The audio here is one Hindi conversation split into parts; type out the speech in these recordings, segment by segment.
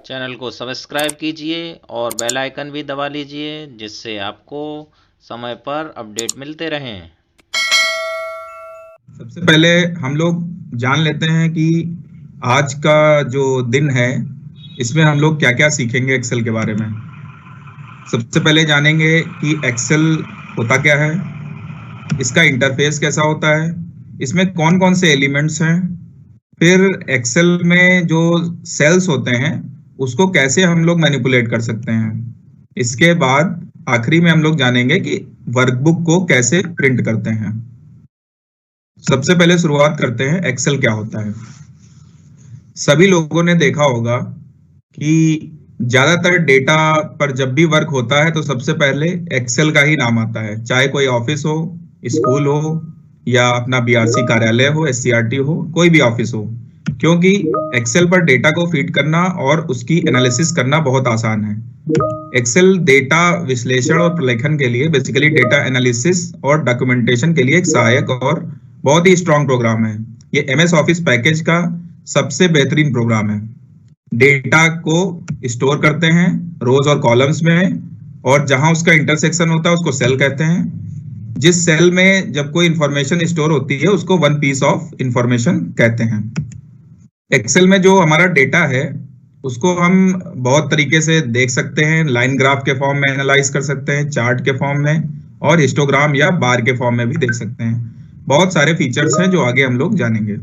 चैनल को सब्सक्राइब कीजिए और बेल आइकन भी दबा लीजिए, जिससे आपको समय पर अपडेट मिलते रहें। सबसे पहले हम लोग जान लेते हैं कि आज का जो दिन है इसमें हम लोग क्या क्या सीखेंगे एक्सेल के बारे में। सबसे पहले जानेंगे कि एक्सेल होता क्या है, इसका इंटरफेस कैसा होता है, इसमें कौन कौन से एलिमेंट्स हैं, फिर एक्सेल में जो सेल्स होते हैं उसको कैसे हम लोग मैनिपुलेट कर सकते हैं। इसके बाद आखिरी में हम लोग जानेंगे कि वर्कबुक को कैसे प्रिंट करते हैं। सबसे पहले शुरुआत करते हैं एक्सेल क्या होता है। सभी लोगों ने देखा होगा कि ज्यादातर डेटा पर जब भी वर्क होता है तो सबसे पहले एक्सेल का ही नाम आता है, चाहे कोई ऑफिस हो, स्कूल हो या अपना बीआरसी कार्यालय हो, एससीईआरटी हो, कोई भी ऑफिस हो, क्योंकि एक्सेल पर डेटा को फीड करना और उसकी एनालिसिस करना बहुत आसान है। एक्सेल डेटा विश्लेषण और प्रलेखन के लिए, बेसिकली डेटा एनालिसिस और डॉक्यूमेंटेशन के लिए एक सहायक और बहुत ही स्ट्रांग प्रोग्राम है। ये एमएस ऑफिस पैकेज का सबसे बेहतरीन प्रोग्राम है। डेटा को स्टोर करते हैं रोज और कॉलम्स में, और जहां उसका इंटरसेक्शन होता है उसको सेल कहते हैं। जिस सेल में जब कोई इंफॉर्मेशन स्टोर होती है उसको वन पीस ऑफ इंफॉर्मेशन कहते हैं। एक्सेल में जो हमारा डेटा है उसको हम बहुत तरीके से देख सकते हैं। लाइन ग्राफ के फॉर्म में एनालाइज कर सकते हैं, चार्ट के फॉर्म में, और हिस्टोग्राम या बार के फॉर्म में भी देख सकते हैं। बहुत सारे फीचर्स हैं जो आगे हम लोग जानेंगे।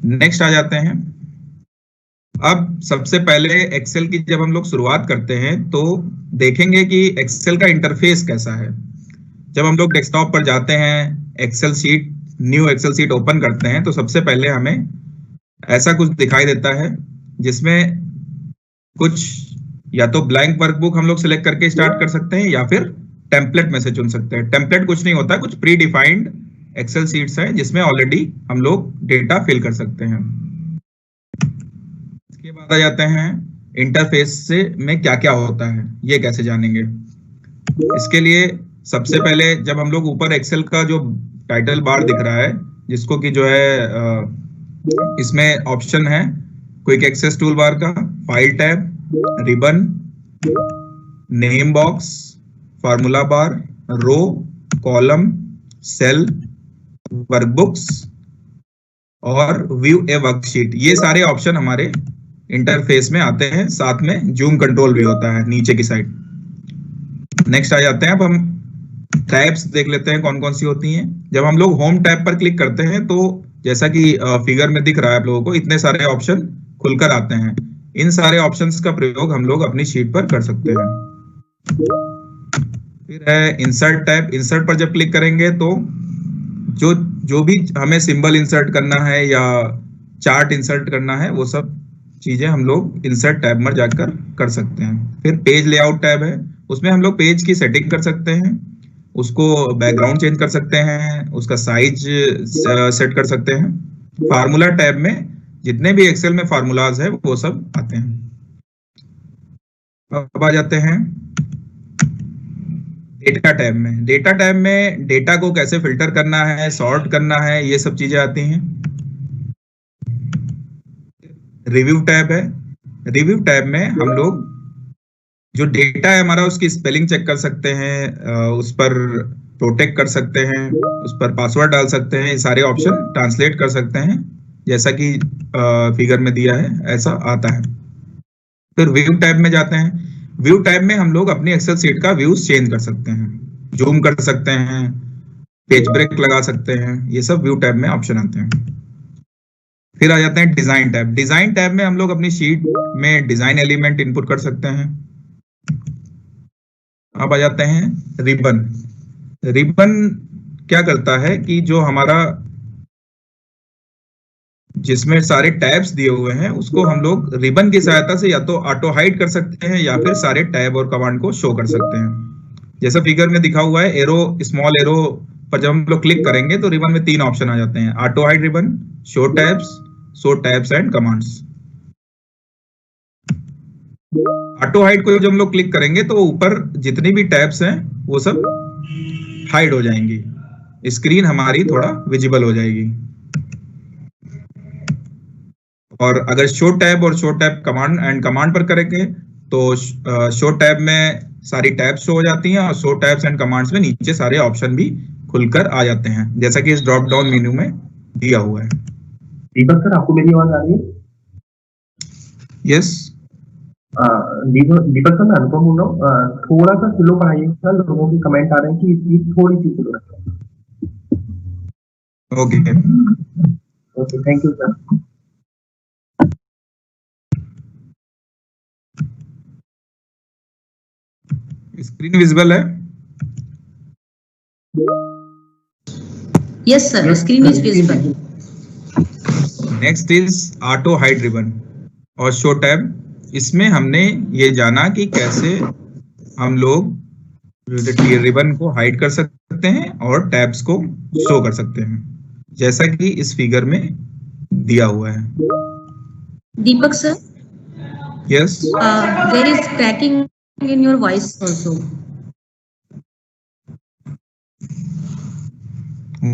नेक्स्ट आ जाते हैं। अब सबसे पहले एक्सेल की जब हम लोग शुरुआत करते हैं तो देखेंगे कि एक्सेल का इंटरफेस कैसा है। जब हम लोग डेस्कटॉप पर जाते हैं, Excel sheet, new Excel sheet open करते हैं तो सबसे पहले हमें ऐसा कुछ दिखाई देता है जिसमें कुछ या तो ब्लैंक वर्कबुक हम लोग सिलेक्ट करके स्टार्ट कर सकते हैं या फिर टेम्पलेट में से चुन सकते हैं। टेम्पलेट कुछ नहीं होता, कुछ प्री डिफाइंड एक्सेल शीट्स हैं जिसमें ऑलरेडी हम लोग डेटा फिल कर सकते हैं। इसके बाद आ जाते हैं इंटरफेस से में क्या क्या होता है, ये कैसे जानेंगे। इसके लिए सबसे पहले जब हम लोग ऊपर एक्सेल का जो टाइटल बार दिख रहा है, जिसको कि जो है इसमें ऑप्शन है क्विक एक्सेस टूल बार का, file tab, ribbon, name box, formula bar, row, column, cell, workbooks और व्यू ए वर्कशीट, ये सारे ऑप्शन हमारे इंटरफेस में आते हैं। साथ में जूम कंट्रोल भी होता है नीचे की साइड। नेक्स्ट आ जाते हैं, अब हम टैब्स देख लेते हैं कौन कौन सी होती हैं। जब हम लोग होम टैब पर क्लिक करते हैं तो जैसा कि फिगर में दिख रहा है आप लोगों को, इतने सारे ऑप्शन खुलकर आते हैं। इन सारे ऑप्शंस का प्रयोग हम लोग अपनी शीट पर कर सकते हैं। फिर है इंसर्ट टैब। इंसर्ट पर जब क्लिक करेंगे तो जो भी हमें सिंबल इंसर्ट करना है या चार्ट इंसर्ट करना है वो सब चीजें हम लोग इंसर्ट टैब में जाकर कर सकते हैं। फिर पेज लेआउट टैब है, उसमें हम लोग पेज की सेटिंग कर सकते हैं, उसको बैकग्राउंड चेंज कर सकते हैं, उसका साइज सेट कर सकते हैं। फार्मूला टैब में जितने भी एक्सेल में फार्मूलाज है वो सब आते हैं। अब आ जाते हैं डेटा टैब में। डेटा टैब में डेटा को कैसे फिल्टर करना है, सॉर्ट करना है, ये सब चीजें आती हैं। रिव्यू टैब है, रिव्यू टैब में हम लोग जो डेटा है हमारा उसकी स्पेलिंग चेक कर सकते हैं, उस पर प्रोटेक्ट कर सकते हैं, उस पर पासवर्ड डाल सकते हैं, ये सारे ऑप्शन ट्रांसलेट कर सकते हैं जैसा कि फिगर में दिया है ऐसा आता है। फिर व्यू टैब में जाते हैं। व्यू टैब में हम लोग अपनी एक्सेल शीट का व्यूज चेंज कर सकते हैं, जूम कर सकते हैं, पेज ब्रेक लगा सकते हैं, ये सब व्यू टैब में ऑप्शन आते हैं। फिर आ जाते हैं डिजाइन टैब। डिजाइन टैब में हम लोग अपनी शीट में डिजाइन एलिमेंट इनपुट कर सकते हैं। अब आ जाते हैं रिबन। रिबन क्या करता है कि जो हमारा जिसमें सारे टैब्स दिए हुए हैं उसको हम लोग रिबन की सहायता से या तो ऑटो हाइड कर सकते हैं या फिर सारे टैब और कमांड को शो कर सकते हैं। जैसा फिगर में दिखा हुआ है, एरो, स्मॉल एरो पर जब हम लोग क्लिक करेंगे तो रिबन में 3 ऑप्शन आ जाते हैं, auto hide ribbon, show tabs, show tabs and commands. Auto hide को जब हम लोग क्लिक करेंगे तो ऊपर जितनी भी टैब्स हैं वो सब हाइड हो जाएंगी, स्क्रीन हमारी थोड़ा विजिबल हो जाएगी। और अगर शो टैब और show tab command and command पर करेंगे तो शो टैब में सारी टैब्स शो हो जाती हैं और शो टैब्स एंड कमांड्स में नीचे सारे ऑप्शन भी खुलकर आ जाते हैं जैसा कि इस ड्रॉप डाउन मेन्यू में दिया हुआ है। दीपक सर, आपको मेरी आवाज आ रही है? यस दीपक सर, मैं अनुपम बोल रहा हूँ। थोड़ा सा स्लो पढ़ाइएगा, लोगों के कमेंट आ रहे हैं कि थोड़ी सी स्लो रखें। Okay okay, thank you sir. Screen visible है? Yes sir, screen is visible. Next is auto hide ribbon और शो टैब। इसमें हमने ये जाना कि कैसे हम लोग रिबन को हाइड कर सकते हैं और टैब्स को शो कर सकते हैं जैसा कि इस फिगर में दिया हुआ है। Deepak sir, yes, there is cracking in your voice also.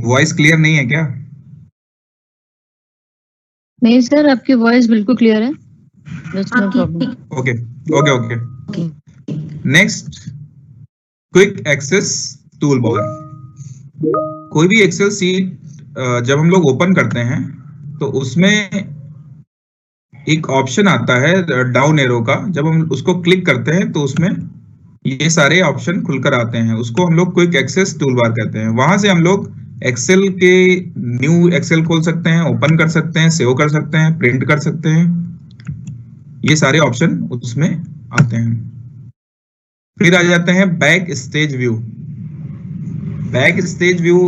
Voice clear नहीं है क्या? नहीं सर, आपकी वॉइस बिल्कुल क्लियर है। Okay okay okay. Next, quick access tool bar. कोई भी एक्सेल सीट जब हम लोग ओपन करते हैं तो उसमें एक ऑप्शन आता है डाउन एरो का, जब हम उसको क्लिक करते हैं तो उसमें ये सारे ऑप्शन खुलकर आते हैं, उसको हम लोग क्विक एक्सेस टूल बार कहते हैं। वहां से हम लोग एक्सेल के न्यू एक्सेल खोल सकते हैं, ओपन कर सकते हैं, सेव कर सकते हैं, प्रिंट कर सकते हैं, ये सारे ऑप्शन उसमें आते हैं। फिर आ जाते हैं back stage view. Back stage view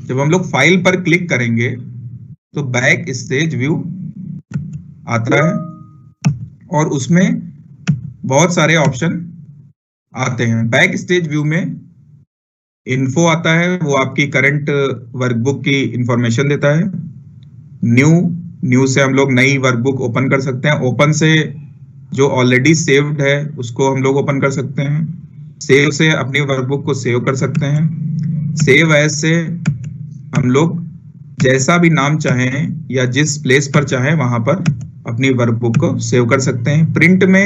जब हम लोग फाइल पर क्लिक करेंगे तो बैक स्टेज व्यू आता है और उसमें बहुत सारे ऑप्शन आते हैं। बैक स्टेज व्यू में इन्फो आता है, वो आपकी करंट वर्कबुक की इंफॉर्मेशन देता है। न्यू से हम लोग नई वर्कबुक ओपन कर सकते हैं। ओपन से जो ऑलरेडी सेव्ड है उसको हम लोग ओपन कर सकते हैं। सेव से अपनी वर्कबुक को सेव कर सकते हैं। सेव एज से हम लोग जैसा भी नाम चाहें या जिस प्लेस पर चाहें वहां पर अपनी वर्कबुक को सेव कर सकते हैं। प्रिंट में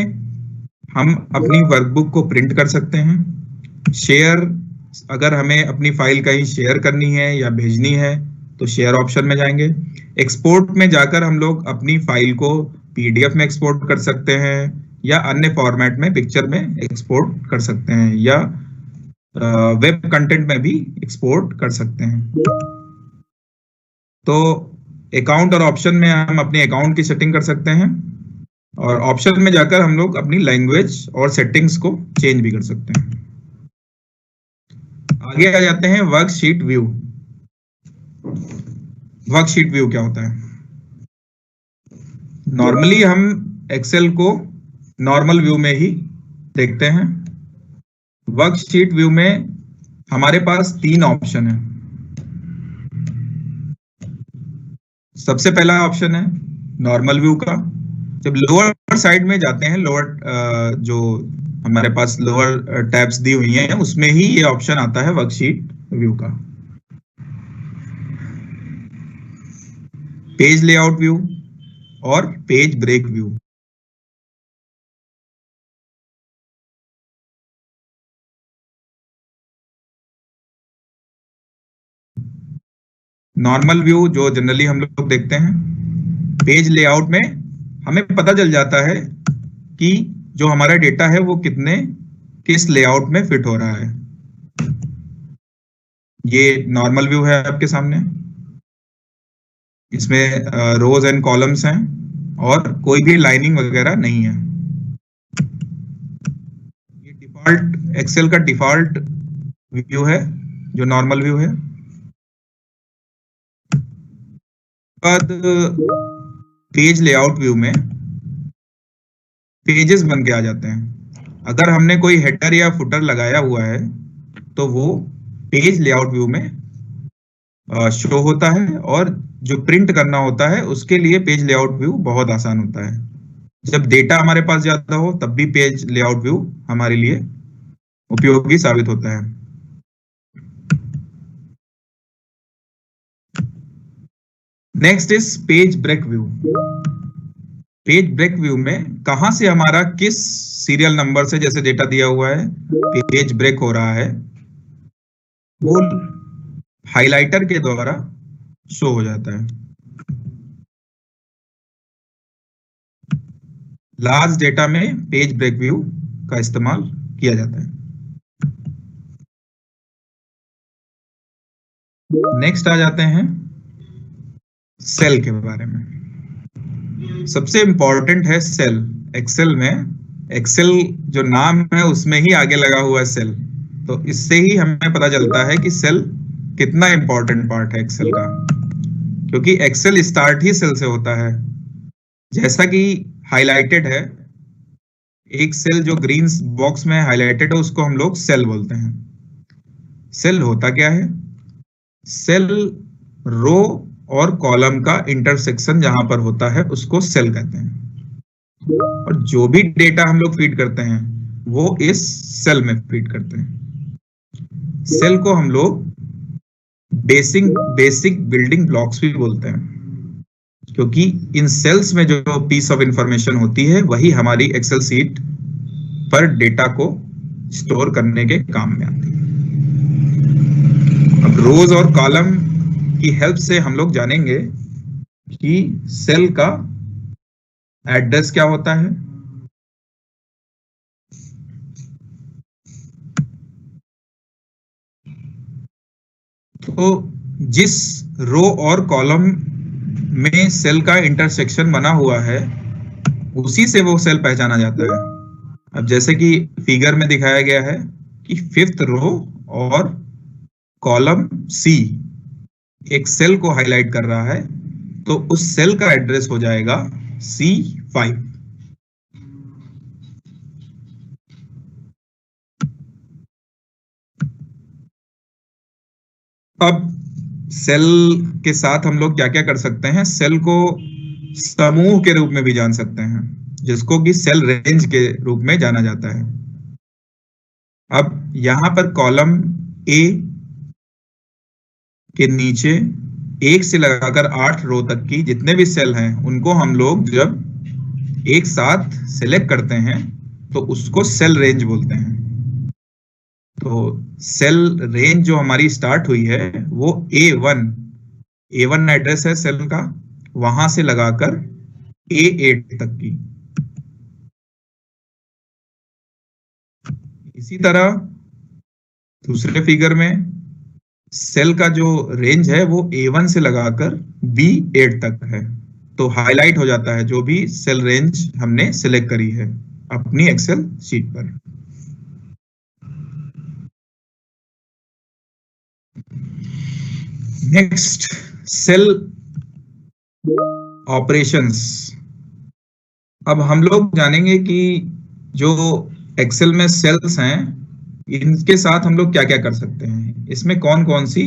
हम अपनी वर्कबुक को प्रिंट कर सकते हैं। शेयर, अगर हमें अपनी फाइल कहीं शेयर करनी है या भेजनी है तो शेयर ऑप्शन में जाएंगे। एक्सपोर्ट में जाकर हम लोग अपनी फाइल को पीडीएफ में एक्सपोर्ट कर सकते हैं या अन्य फॉर्मेट में पिक्चर में एक्सपोर्ट कर सकते हैं या वेब कंटेंट में भी एक्सपोर्ट कर सकते हैं। तो अकाउंट और ऑप्शन में हम अपने अकाउंट की सेटिंग कर सकते हैं और ऑप्शन में जाकर हम लोग अपनी लैंग्वेज और सेटिंग्स को चेंज भी कर सकते हैं। आगे आ जाते हैं वर्कशीट व्यू। वर्कशीट व्यू क्या होता है? नॉर्मली हम एक्सेल को नॉर्मल व्यू में ही देखते हैं। वर्कशीट व्यू में हमारे पास 3 ऑप्शन है। सबसे पहला ऑप्शन है नॉर्मल व्यू का। जब लोअर साइड में जाते हैं, लोअर जो हमारे पास लोअर टैब्स दी हुई हैं, उसमें ही ये ऑप्शन आता है वर्कशीट व्यू का। पेज लेआउट व्यू और page break view. Normal view जो जनरली हम लोग देखते हैं, पेज लेआउट में हमें पता चल जाता है कि जो हमारा डेटा है वो किस लेआउट में फिट हो रहा है। ये नॉर्मल व्यू है आपके सामने। इसमें रोज एंड कॉलम्स हैं और कोई भी लाइनिंग वगैरह नहीं है। ये डिफॉल्ट एक्सेल का डिफॉल्ट व्यू है जो नॉर्मल व्यू है। बाद पेज लेआउट व्यू में पेजेस बन के आ जाते हैं। अगर हमने कोई हेडर या फुटर लगाया हुआ है तो वो पेज लेआउट व्यू में शो होता है, और जो प्रिंट करना होता है उसके लिए पेज लेआउट व्यू बहुत आसान होता है। जब डेटा हमारे पास ज्यादा हो तब भी पेज लेआउट व्यू हमारे लिए उपयोगी साबित होता है। Next is page break view. Page break view में कहां से हमारा किस सीरियल नंबर से जैसे डेटा दिया हुआ है पेज ब्रेक हो रहा है, वो हाइलाइटर के द्वारा शो हो जाता है। लार्ज डेटा में पेज ब्रेक व्यू का इस्तेमाल किया जाता है। नेक्स्ट आ जाते हैं सेल के बारे में। सबसे इंपॉर्टेंट है सेल। एक्सेल में एक्सेल जो नाम है उसमें ही आगे लगा हुआ है सेल, तो इससे ही हमें पता चलता है कि सेल कितना इंपॉर्टेंट पार्ट है एक्सेल का, क्योंकि एक्सेल स्टार्ट ही सेल से होता है। जैसा कि हाइलाइटेड है, एक सेल जो ग्रीन बॉक्स में हाइलाइटेड है उसको हम लोग सेल बोलते हैं। सेल होता क्या है? सेल रो और कॉलम का इंटरसेक्शन जहां पर होता है उसको सेल कहते हैं, और जो भी डेटा हम लोग फीड करते हैं वो इस सेल में फीड करते हैं। सेल को हम लोग बेसिक बिल्डिंग ब्लॉक्स भी बोलते हैं, क्योंकि इन सेल्स में जो पीस ऑफ इंफॉर्मेशन होती है वही हमारी एक्सेल सीट पर डेटा को स्टोर करने के काम में आती है। अब रोज और कॉलम की हेल्प से हम लोग जानेंगे कि सेल का एड्रेस क्या होता है। तो जिस रो और कॉलम में सेल का इंटरसेक्शन बना हुआ है उसी से वो सेल पहचाना जाता है। अब जैसे कि फिगर में दिखाया गया है कि 5th रो और कॉलम सी एक सेल को हाईलाइट कर रहा है, तो उस सेल का एड्रेस हो जाएगा C5। अब सेल के साथ हम लोग क्या क्या कर सकते हैं? सेल को समूह के रूप में भी जान सकते हैं, जिसको कि सेल रेंज के रूप में जाना जाता है। अब यहां पर कॉलम ए के नीचे 1 से लगाकर 8 रो तक की जितने भी सेल हैं उनको हम लोग जब एक साथ सिलेक्ट करते हैं तो उसको सेल रेंज बोलते हैं। तो सेल रेंज जो हमारी स्टार्ट हुई है वो A1 एड्रेस है सेल का, वहां से लगाकर A8 तक की। इसी तरह दूसरे फिगर में सेल का जो रेंज है वो A1 से लगाकर B8 तक है, तो हाईलाइट हो जाता है जो भी सेल रेंज हमने सिलेक्ट करी है अपनी एक्सेल शीट पर। Next, cell operations. अब हम लोग जानेंगे कि जो एक्सेल में सेल्स हैं इनके साथ हम लोग क्या क्या कर सकते हैं, इसमें कौन कौन सी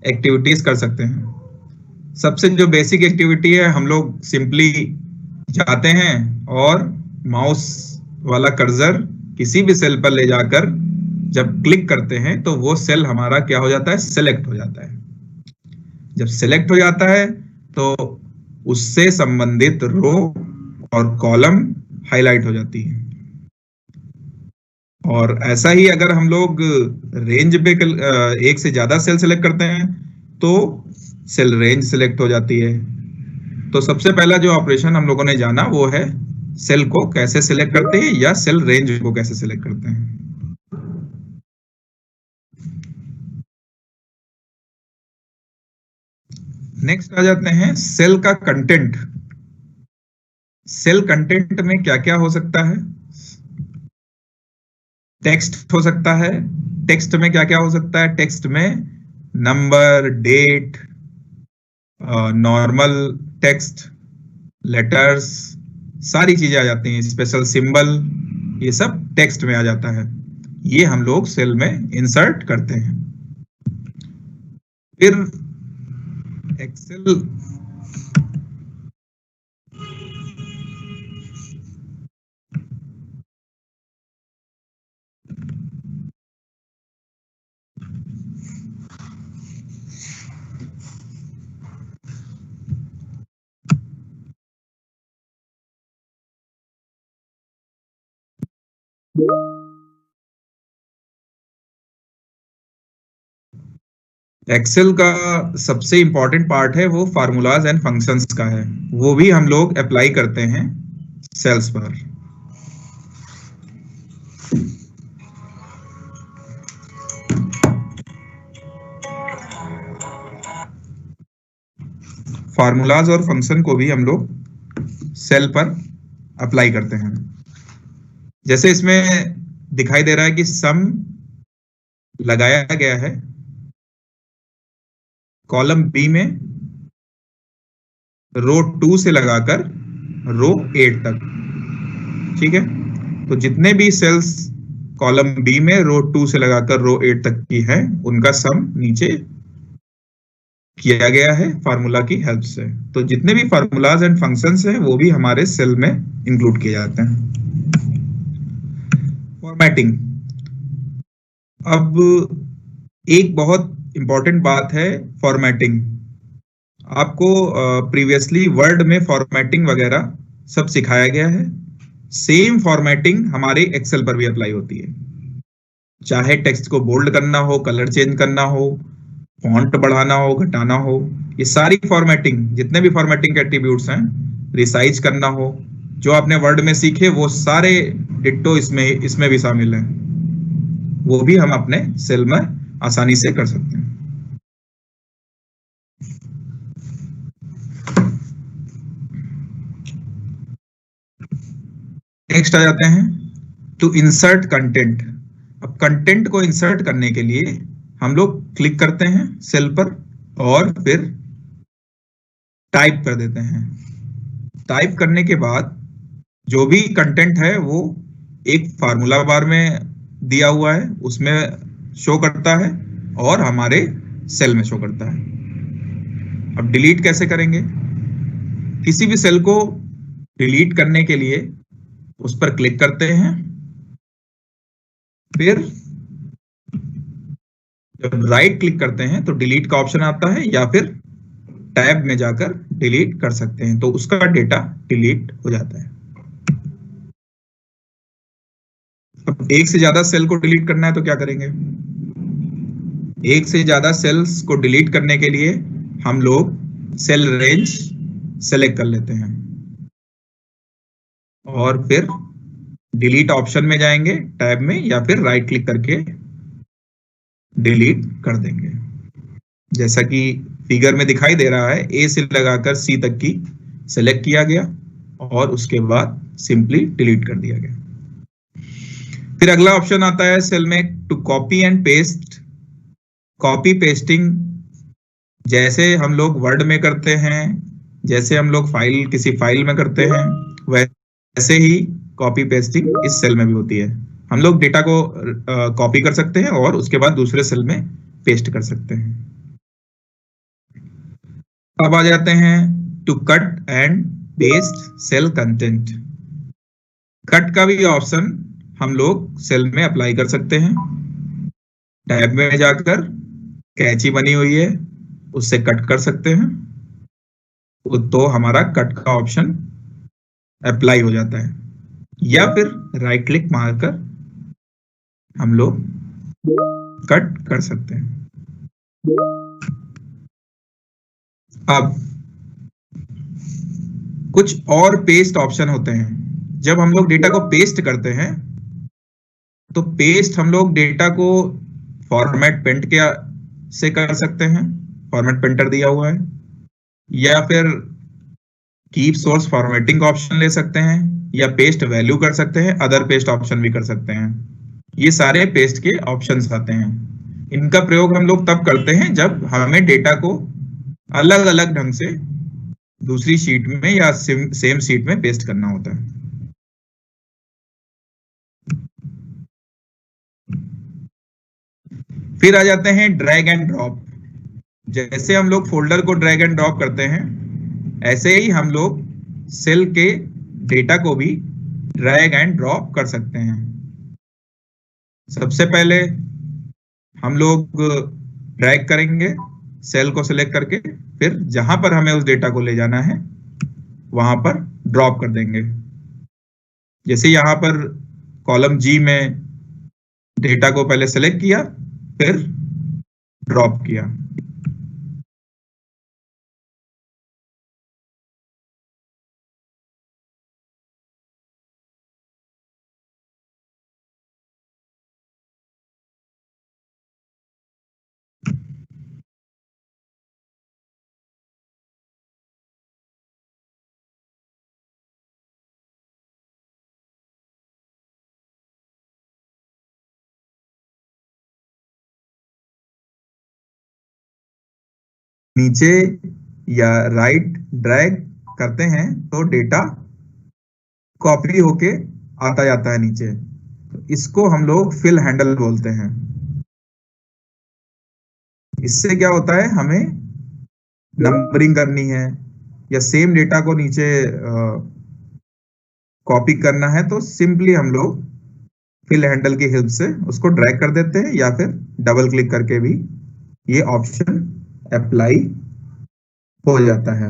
एक्टिविटीज कर सकते हैं। सबसे जो बेसिक एक्टिविटी है, हम लोग सिंपली जाते हैं और माउस वाला कर्सर किसी भी सेल पर ले जाकर जब क्लिक करते हैं तो वो सेल हमारा क्या हो जाता है, सेलेक्ट हो जाता है। जब सेलेक्ट हो जाता है तो उससे संबंधित रो और कॉलम हाईलाइट हो जाती है। और ऐसा ही अगर हम लोग रेंज पे एक से ज्यादा सेल सेलेक्ट करते हैं तो सेल रेंज सेलेक्ट हो जाती है। तो सबसे पहला जो ऑपरेशन हम लोगों ने जाना वो है सेल को कैसे सिलेक्ट करते हैं या सेल रेंज को कैसे सिलेक्ट करते हैं। नेक्स्ट आ जाते हैं सेल का कंटेंट। सेल कंटेंट में क्या क्या हो सकता है। टेक्स्ट हो सकता है। टेक्स्ट में क्या क्या हो सकता है, टेक्स्ट में number, date, normal text, letters, सारी चीजें आ जाती हैं, स्पेशल सिंबल, ये सब टेक्स्ट में आ जाता है। ये हम लोग सेल में इंसर्ट करते हैं। फिर एक्सेल एक्सेल का सबसे इंपॉर्टेंट पार्ट है वो फार्मूलाज एंड फंक्शंस का है, वो भी हम लोग अप्लाई करते हैं सेल्स पर। फार्मूलाज और फंक्शन को भी हम लोग सेल पर अप्लाई करते हैं। जैसे इसमें दिखाई दे रहा है कि सम लगाया गया है कॉलम बी में रो 2 से लगाकर रो 8 तक। ठीक है, तो जितने भी सेल्स कॉलम बी में रो 2 से लगाकर रो 8 तक की हैं उनका सम नीचे किया गया है फार्मूला की हेल्प से। तो जितने भी फार्मूलाज एंड फंक्शंस हैं वो भी हमारे सेल में इंक्लूड किए जाते हैं। फॉर्मेटिंग, अब एक बहुत इंपॉर्टेंट बात है फॉर्मेटिंग। आपको प्रीवियसली वर्ड में फॉर्मेटिंग वगैरह सब सिखाया गया है। सेम फॉर्मेटिंग हमारे एक्सेल पर भी अप्लाई होती है। चाहे टेक्स्ट को बोल्ड करना हो, कलर चेंज करना हो, फॉन्ट बढ़ाना हो, घटाना हो, ये सारी फॉर्मेटिंग, जितने भी फॉर्मेटिंग के एट्रीब्यूट्स हैं, रिसाइज करना हो, जो आपने वर्ड में सीखे वो सारे डिट्टो इसमें भी शामिल हैं। वो भी हम अपने सेल में आसानी से कर सकते हैं। नेक्स्ट आ जाते हैं टू इंसर्ट कंटेंट। अब कंटेंट को इंसर्ट करने के लिए हम लोग क्लिक करते हैं सेल पर और फिर टाइप कर देते हैं। टाइप करने के बाद जो भी कंटेंट है वो एक फार्मूला बार में दिया हुआ है, उसमें शो करता है और हमारे सेल में शो करता है। अब डिलीट कैसे करेंगे? किसी भी सेल को डिलीट करने के लिए उस पर क्लिक करते हैं, फिर जब राइट क्लिक करते हैं तो डिलीट का ऑप्शन आता है, या फिर टैब में जाकर डिलीट कर सकते हैं, तो उसका डेटा डिलीट हो जाता है। अब एक से ज्यादा सेल को डिलीट करना है तो क्या करेंगे? एक से ज्यादा सेल्स को डिलीट करने के लिए हम लोग सेल रेंज सेलेक्ट कर लेते हैं और फिर डिलीट ऑप्शन में जाएंगे टैब में, या फिर राइट क्लिक करके डिलीट कर देंगे। जैसा कि फिगर में दिखाई दे रहा है, ए से लगाकर सी तक की सेलेक्ट किया गया और उसके बाद सिंपली डिलीट कर दिया गया। फिर अगला ऑप्शन आता है सेल में to copy and paste. Copy pasting जैसे हम लोग वर्ड में करते हैं, जैसे हम लोग किसी फाइल में करते हैं, वैसे ऐसे ही कॉपी पेस्टिंग इस सेल में भी होती है। हम लोग डेटा को कॉपी कर सकते हैं और उसके बाद दूसरे सेल में पेस्ट कर सकते हैं। अब आ जाते हैं to cut and paste cell content. Cut का भी ऑप्शन हम लोग सेल में अप्लाई कर सकते हैं। टैब में जाकर कैची बनी हुई है, उससे कट कर सकते हैं, तो हमारा कट का ऑप्शन अप्लाई हो जाता है। या फिर राइट क्लिक मारकर हम लोग कट कर सकते हैं। अब कुछ और पेस्ट ऑप्शन होते हैं। जब हम लोग डेटा को पेस्ट करते हैं तो पेस्ट हम लोग डेटा को फॉर्मेट पेंट के से कर सकते हैं, फॉर्मेट पेंटर दिया हुआ है, या फिर कीप सोर्स फॉर्मेटिंग का ऑप्शन ले सकते हैं, या पेस्ट वैल्यू कर सकते हैं, अदर पेस्ट ऑप्शन भी कर सकते हैं। ये सारे पेस्ट के ऑप्शंस आते हैं। इनका प्रयोग हम लोग तब करते हैं जब हमें डेटा को अलग अलग ढंग से दूसरी शीट में या सेम शीट में पेस्ट करना होता है। फिर आ जाते हैं ड्रैग एंड ड्रॉप। जैसे हम लोग फोल्डर को ड्रैग एंड ड्रॉप करते हैं, ऐसे ही हम लोग सेल के डेटा को भी ड्रैग एंड ड्रॉप कर सकते हैं। सबसे पहले हम लोग ड्रैग करेंगे सेल को सिलेक्ट करके, फिर जहां पर हमें उस डेटा को ले जाना है वहां पर ड्रॉप कर देंगे। जैसे यहां पर कॉलम जी में डेटा को पहले सेलेक्ट किया, फिर ड्रॉप किया। नीचे या राइट ड्रैग करते हैं तो डेटा कॉपी होके आता जाता है नीचे। इसको हम लोग फिल हैंडल बोलते हैं। इससे क्या होता है, हमें नंबरिंग करनी है या सेम डेटा को नीचे कॉपी करना है तो सिंपली हम लोग फिल हैंडल की हेल्प से उसको ड्रैग कर देते हैं, या फिर डबल क्लिक करके भी ये ऑप्शन अप्लाई हो जाता है।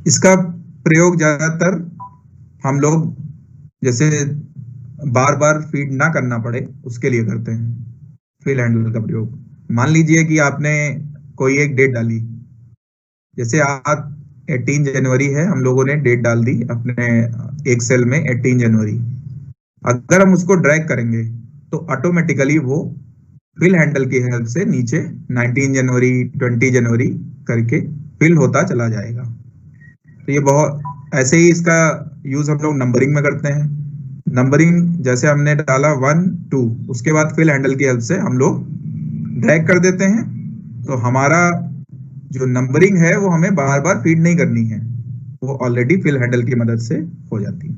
इसका प्रयोग ज्यादातर हम लोग जैसे बार बार फीड ना करना पड़े उसके लिए करते हैं फिल हैंडल का प्रयोग। मान लीजिए कि आपने कोई एक डेट डाली, जैसे आज 18 जनवरी है, हम लोगों ने डेट डाल दी अपने एक सेल में 18 जनवरी। अगर हम उसको ड्रैग करेंगे तो ऑटोमेटिकली वो फिल हैंडल की हेल्प से नीचे 19 जनवरी 20 जनवरी करके फिल होता चला जाएगा। तो ये बहुत ऐसे ही इसका यूज हम लोग नंबरिंग में करते हैं। नंबरिंग जैसे हमने डाला 1 2, उसके बाद फिल हैंडल की हेल्प से हम लोग ड्रैग कर देते हैं, तो हमारा जो नंबरिंग है वो हमें बार बार फीड नहीं करनी है, वो ऑलरेडी फिल हैंडल की मदद से हो जाती है।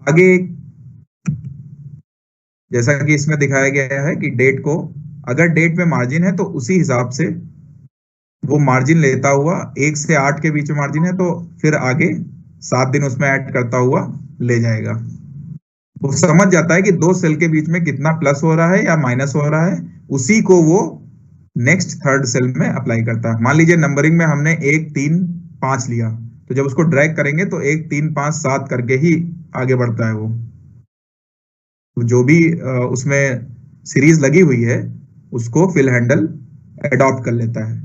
आगे जैसा कि इसमें दिखाया गया है कि डेट को, अगर डेट में मार्जिन है तो उसी हिसाब से वो मार्जिन लेता हुआ 1 से 8 के बीच में मार्जिन है तो फिर आगे 7 दिन उसमें ऐड करता हुआ ले जाएगा। वो समझ जाता है कि दो सेल के बीच में कितना प्लस हो रहा है या माइनस हो रहा है, उसी को वो नेक्स्ट थर्ड सेल में अप्लाई करता है। मान लीजिए नंबरिंग में हमने 1 3 5 लिया, तो जब उसको ड्रैग करेंगे तो 1 3 5 7 करके ही आगे बढ़ता है वो। तो जो भी उसमें सीरीज लगी हुई है उसको फिल हैंडल अडॉप्ट कर लेता है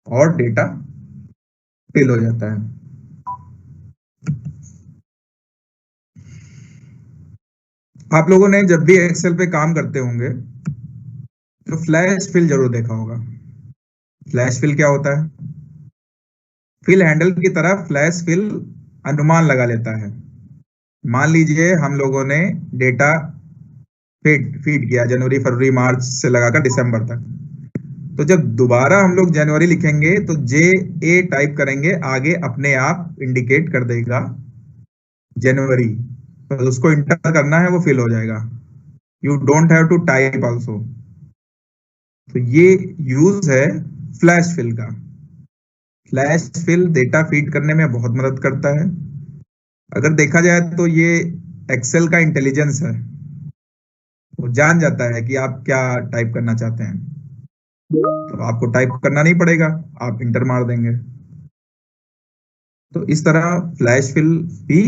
और डेटा फिल हो जाता है। आप लोगों ने जब भी एक्सेल पे काम करते होंगे तो फ्लैश फिल जरूर देखा होगा। फ्लैश फिल क्या होता है? फिल हैंडल की तरह फ्लैश फिल अनुमान लगा लेता है। मान लीजिए हम लोगों ने डेटा फीड किया जनवरी फरवरी मार्च से लगाकर दिसंबर तक, तो जब दोबारा हम लोग जनवरी लिखेंगे तो JA टाइप करेंगे, आगे अपने आप इंडिकेट कर देगा जनवरी, तो उसको इंटर करना है, वो फिल हो जाएगा। You don't have to type also. तो ये यूज है फ्लैश फिल का। फ्लैश फिल डेटा फीड करने में बहुत मदद करता है। अगर देखा जाए तो ये एक्सेल का इंटेलिजेंस है, वो जान जाता है कि आप क्या टाइप करना चाहते हैं, तो आपको टाइप करना नहीं पड़ेगा, आप इंटर मार देंगे। तो इस तरह फ्लैश फिल भी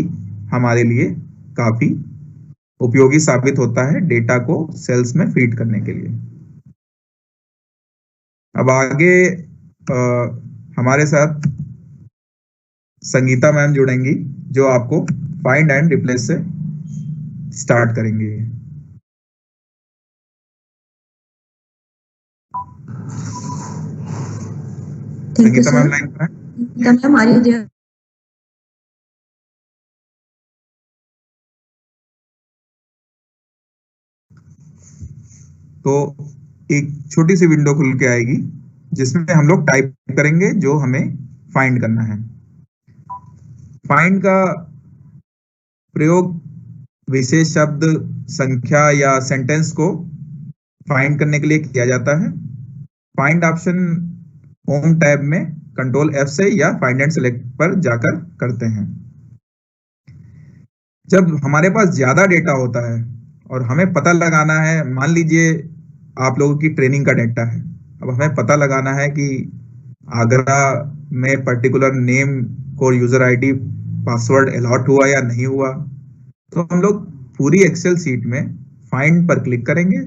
हमारे लिए काफी उपयोगी साबित होता है डेटा को सेल्स में फीड करने के लिए। अब आगे हमारे साथ संगीता मैम जुड़ेंगी, जो आपको फाइंड एंड रिप्लेस से स्टार्ट करेंगे। Thank you, Sangeeta sir. Ma'am line पर है? Ma'am, are you there? तो एक छोटी सी विंडो खुल के आएगी जिसमें हम लोग टाइप करेंगे जो हमें फाइंड करना है। फाइंड का प्रयोग विशेष शब्द, संख्या या सेंटेंस को फाइंड करने के लिए किया जाता है। फाइंड ऑप्शन होम टैब में कंट्रोल F से या फाइंड एंड सेलेक्ट पर जाकर करते हैं। जब हमारे पास ज्यादा डेटा होता है और हमें पता लगाना है, मान लीजिए आप लोगों की ट्रेनिंग का डेटा है, अब हमें पता लगाना है कि आगरा में पर्टिकुलर नेम को यूजर आईडी पासवर्ड अलॉट हुआ या नहीं हुआ, तो हम लोग पूरी एक्सेल सीट में फाइंड पर क्लिक करेंगे,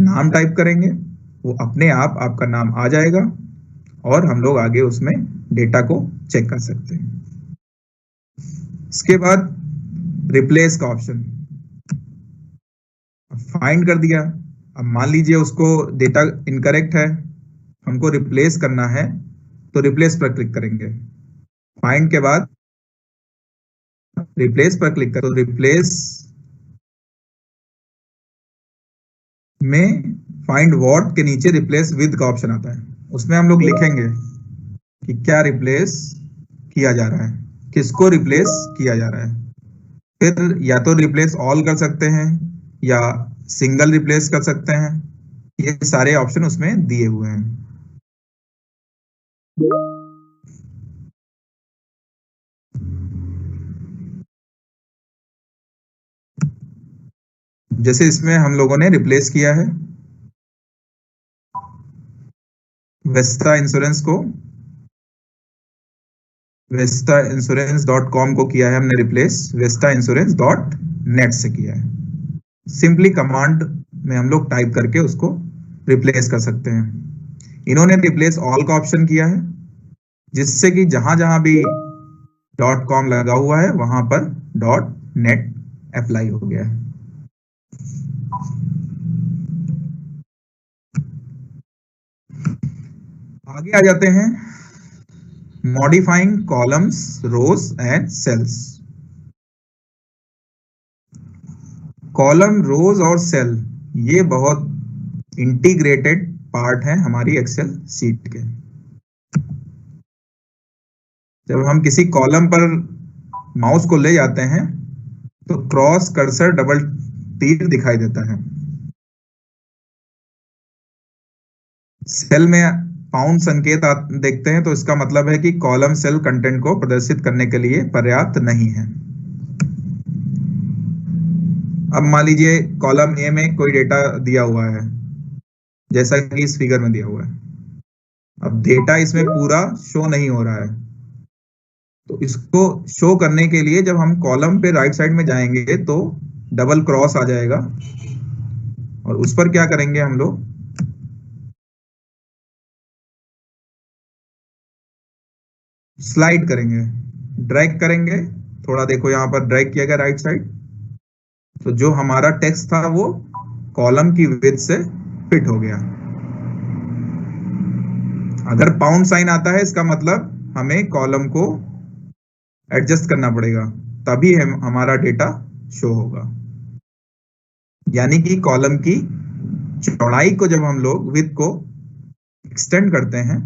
नाम टाइप करेंगे, वो अपने आप आपका नाम आ जाएगा और हम लोग आगे उसमें डेटा को चेक कर सकते हैं। इसके बाद रिप्लेस का ऑप्शन, फाइंड कर दिया, अब मान लीजिए उसको डेटा इनकरेक्ट है, हमको रिप्लेस करना है, तो रिप्लेस पर क्लिक करेंगे। फाइंड के बाद रिप्लेस पर क्लिक करो, रिप्लेस में फाइंड व्हाट के नीचे रिप्लेस विद का ऑप्शन आता है, उसमें हम लोग लिखेंगे कि क्या रिप्लेस किया जा रहा है, किसको रिप्लेस किया जा रहा है। फिर या तो रिप्लेस ऑल कर सकते हैं या सिंगल रिप्लेस कर सकते हैं, ये सारे ऑप्शन उसमें दिए हुए हैं। जैसे इसमें हम लोगों ने रिप्लेस किया है वेस्टा इंश्योरेंस को, vestainsurance.com को किया है हमने रिप्लेस, vestainsurance.net से किया है। सिंपली कमांड में हम लोग टाइप करके उसको रिप्लेस कर सकते हैं। इन्होंने रिप्लेस ऑल का ऑप्शन किया है, जिससे कि जहां जहां भी .com लगा हुआ है वहां पर .net अप्लाई हो गया है। आगे आ जाते हैं modifying columns, rows and cells. Column, rows और सेल ये बहुत इंटीग्रेटेड पार्ट है हमारी एक्सेल सीट के। जब हम किसी कॉलम पर माउस को ले जाते हैं तो क्रॉस, कर्सर, डबल तीर दिखाई देता है। सेल में पाउंड संकेत देखते हैं तो इसका मतलब है कि कॉलम सेल कंटेंट को प्रदर्शित करने के लिए पर्याप्त नहीं है। अब मान लीजिए कॉलम ए में कोई डेटा दिया हुआ है, जैसा कि इस फिगर में दिया हुआ है। अब डेटा इसमें पूरा शो नहीं हो रहा है, तो इसको शो करने के लिए जब हम कॉलम पे राइट साइड में जाएंगे तो डबल क्रॉस आ जाएगा और उस पर क्या करेंगे हम लोग, स्लाइड करेंगे, ड्रैग करेंगे। थोड़ा देखो यहाँ पर ड्रैग किया गया राइट साइड, तो जो हमारा टेक्स्ट था वो कॉलम की विड्थ से फिट हो गया। अगर पाउंड साइन आता है इसका मतलब हमें कॉलम को एडजस्ट करना पड़ेगा, तभी हमारा डेटा शो होगा। यानी कि कॉलम की चौड़ाई को जब हम लोग विड्थ को एक्सटेंड करते हैं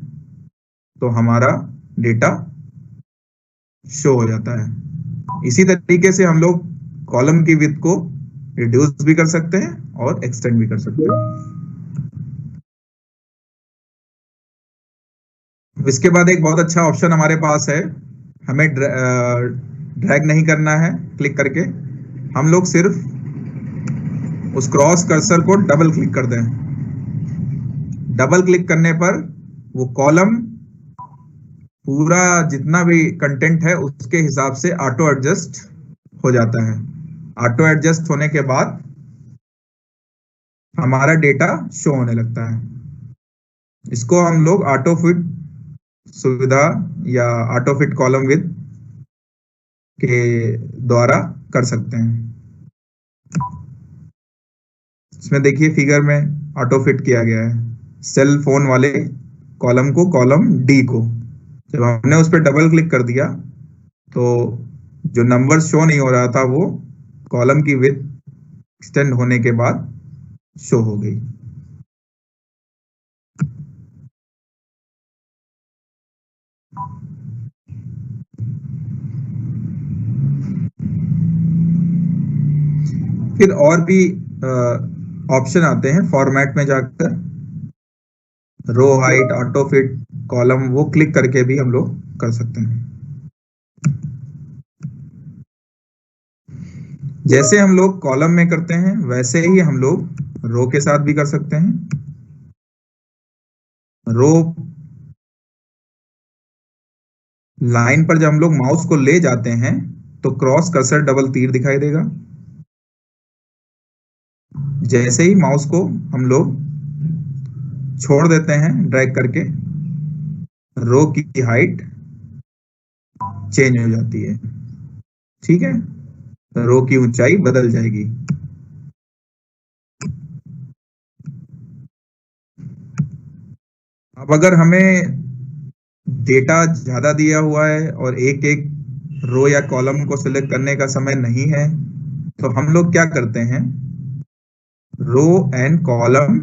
तो हमारा डेटा शो हो जाता है। इसी तरीके से हम लोग कॉलम की विड्थ को रिड्यूस भी कर सकते हैं और एक्सटेंड भी कर सकते हैं। इसके बाद एक बहुत अच्छा ऑप्शन हमारे पास है, हमें ड्रैग नहीं करना है क्लिक करके, हम लोग सिर्फ उस क्रॉस कर्सर को डबल क्लिक कर दें। डबल क्लिक करने पर वो कॉलम पूरा जितना भी कंटेंट है उसके हिसाब से ऑटो एडजस्ट हो जाता है। ऑटो एडजस्ट होने के बाद हमारा डेटा शो होने लगता है। इसको हम लोग ऑटो फिट सुविधा या ऑटो फिट कॉलम विद के द्वारा कर सकते हैं। इसमें देखिए फिगर में ऑटो फिट किया गया है सेल फोन वाले कॉलम को, कॉलम डी को। जब हमने उस पर डबल क्लिक कर दिया तो जो नंबर शो नहीं हो रहा था वो कॉलम की विड्थ एक्सटेंड होने के बाद शो हो गई। फिर और भी ऑप्शन आते हैं फॉर्मेट में जाकर, row height, auto fit, column, वो क्लिक करके भी हम लोग कर सकते हैं। जैसे हम लोग कॉलम में करते हैं वैसे ही हम लोग रो के साथ भी कर सकते हैं। रो लाइन पर जब हम लोग माउस को ले जाते हैं तो क्रॉस कर्सर डबल तीर दिखाई देगा। जैसे ही माउस को हम लोग छोड़ देते हैं ड्रैग करके, रो की हाइट चेंज हो जाती है। ठीक है, रो की ऊंचाई बदल जाएगी। अब अगर हमें डेटा ज्यादा दिया हुआ है और एक एक रो या कॉलम को सिलेक्ट करने का समय नहीं है तो हम लोग क्या करते हैं, रो एंड कॉलम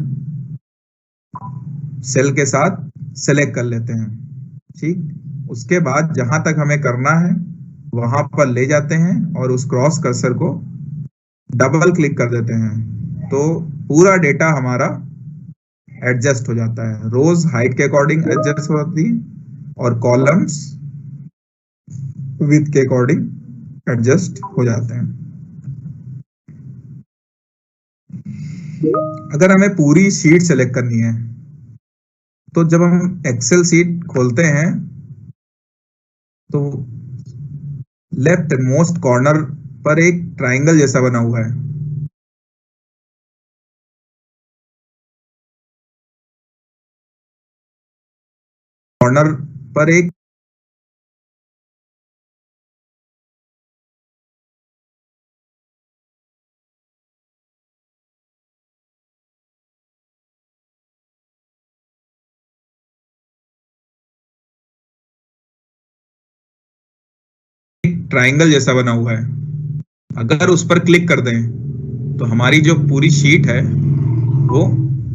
सेल के साथ सेलेक्ट कर लेते हैं। ठीक, उसके बाद जहां तक हमें करना है वहां पर ले जाते हैं और उस क्रॉस कर्सर को डबल क्लिक कर देते हैं तो पूरा डेटा हमारा एडजस्ट हो जाता है। रोज हाइट के अकॉर्डिंग एडजस्ट होती है और कॉलम्स विड्थ के अकॉर्डिंग एडजस्ट हो जाते हैं। अगर हमें पूरी शीट सेलेक्ट करनी है तो जब हम एक्सेल शीट खोलते हैं तो लेफ्ट मोस्ट कॉर्नर पर एक ट्रायंगल जैसा बना हुआ है। कॉर्नर पर एक ट्रायंगल जैसा बना हुआ है, अगर उस पर क्लिक कर दें तो हमारी जो पूरी शीट है वो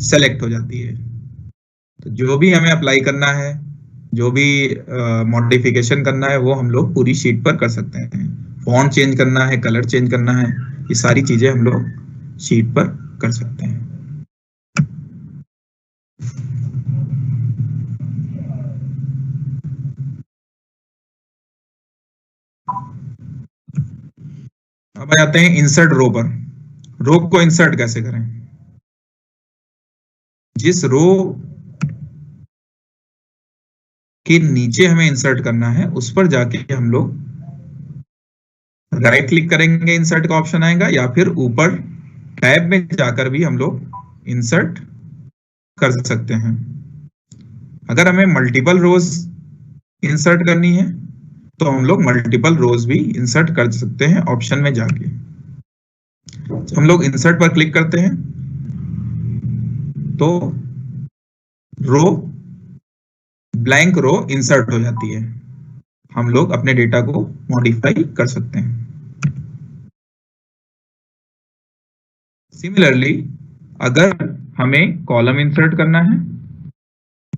सेलेक्ट हो जाती है। तो जो भी हमें अप्लाई करना है, जो भी मॉडिफिकेशन करना है वो हम लोग पूरी शीट पर कर सकते हैं। फॉन्ट चेंज करना है, कलर चेंज करना है, ये सारी चीजें हम लोग शीट पर कर सकते हैं। अब आ जाते हैं इंसर्ट रो पर। रो को इंसर्ट कैसे करें? जिस रो के नीचे हमें इंसर्ट करना है उस पर जाके हम लोग राइट क्लिक करेंगे, इंसर्ट का ऑप्शन आएगा, या फिर ऊपर टैब में जाकर भी हम लोग इंसर्ट कर सकते हैं। अगर हमें मल्टीपल रोज इंसर्ट करनी है तो हम लोग मल्टीपल रोज भी इंसर्ट कर सकते हैं ऑप्शन में जाके। हम लोग इंसर्ट पर क्लिक करते हैं तो रो ब्लैंक रो इंसर्ट हो जाती है। हम लोग अपने डेटा को मॉडिफाई कर सकते हैं। सिमिलरली अगर हमें कॉलम इंसर्ट करना है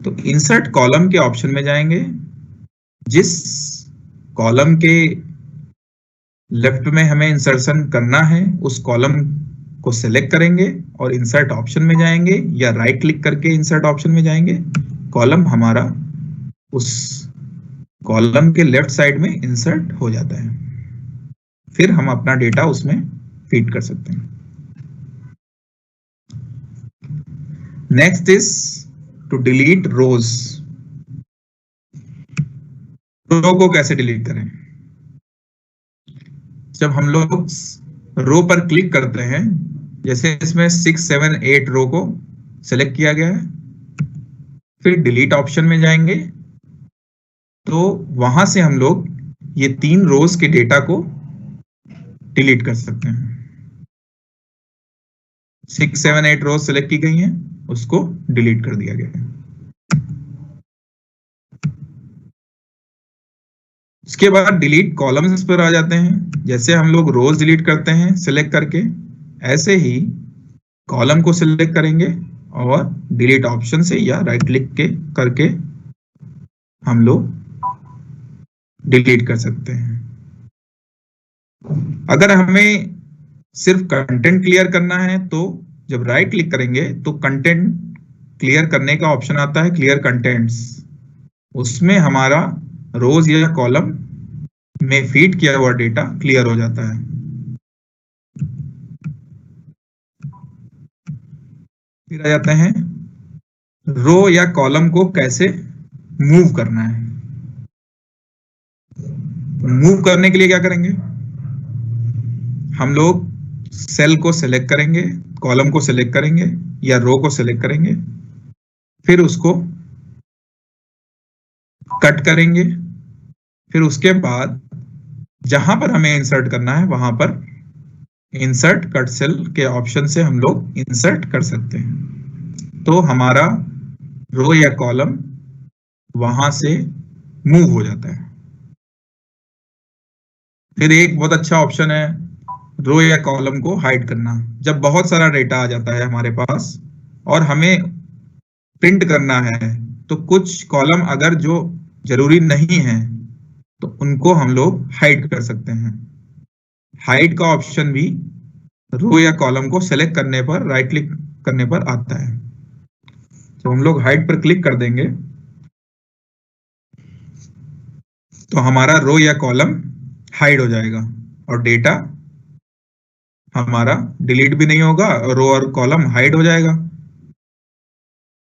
तो इंसर्ट कॉलम के ऑप्शन में जाएंगे, जिस कॉलम के लेफ्ट में हमें इंसर्शन करना है उस कॉलम को सिलेक्ट करेंगे और इंसर्ट ऑप्शन में जाएंगे, या राइट क्लिक करके इंसर्ट ऑप्शन में जाएंगे। कॉलम हमारा उस कॉलम के लेफ्ट साइड में इंसर्ट हो जाता है, फिर हम अपना डेटा उसमें फीड कर सकते हैं। नेक्स्ट इज टू डिलीट रोज। रो को कैसे डिलीट करें? जब हम लोग रो पर क्लिक करते हैं, जैसे इसमें 6, 7, 8 रो को सिलेक्ट किया गया है, फिर डिलीट ऑप्शन में जाएंगे तो वहां से हम लोग ये 3 रोज के डेटा को डिलीट कर सकते हैं। 6, 7, 8 रोज सिलेक्ट की गई हैं, उसको डिलीट कर दिया गया है। उसके बाद डिलीट कॉलम्स पर आ जाते हैं। जैसे हम लोग रोज डिलीट करते हैं सिलेक्ट करके, ऐसे ही कॉलम को सिलेक्ट करेंगे और डिलीट ऑप्शन से या राइट क्लिक के करके हम लोग डिलीट कर सकते हैं। अगर हमें सिर्फ कंटेंट क्लियर करना है तो जब राइट क्लिक करेंगे तो कंटेंट क्लियर करने का ऑप्शन आता है, क्लियर कंटेंट्स। उसमें हमारा रोज या कॉलम में फीड किया हुआ डेटा क्लियर हो जाता है। फिर आ जाते हैं रो या कॉलम को कैसे मूव करना है। मूव करने के लिए क्या करेंगे? हम लोग सेल को सिलेक्ट करेंगे, कॉलम को सिलेक्ट करेंगे या रो को सिलेक्ट करेंगे, फिर उसको कट करेंगे, फिर उसके बाद जहां पर हमें इंसर्ट करना है वहां पर इंसर्ट कट सेल के ऑप्शन से हम लोग इंसर्ट कर सकते हैं। तो हमारा रो या कॉलम वहां से मूव हो जाता है। फिर एक बहुत अच्छा ऑप्शन है रो या कॉलम को हाइड करना। जब बहुत सारा डेटा आ जाता है हमारे पास और हमें प्रिंट करना है, तो कुछ कॉलम अगर जो जरूरी नहीं है तो उनको हम लोग हाइड कर सकते हैं। हाइड का ऑप्शन भी रो या कॉलम को सेलेक्ट करने पर, राइट क्लिक करने पर आता है। जब हम लोग हाइड पर क्लिक कर देंगे तो हमारा रो या कॉलम हाइड हो जाएगा और डेटा हमारा डिलीट भी नहीं होगा, रो और कॉलम हाइड हो जाएगा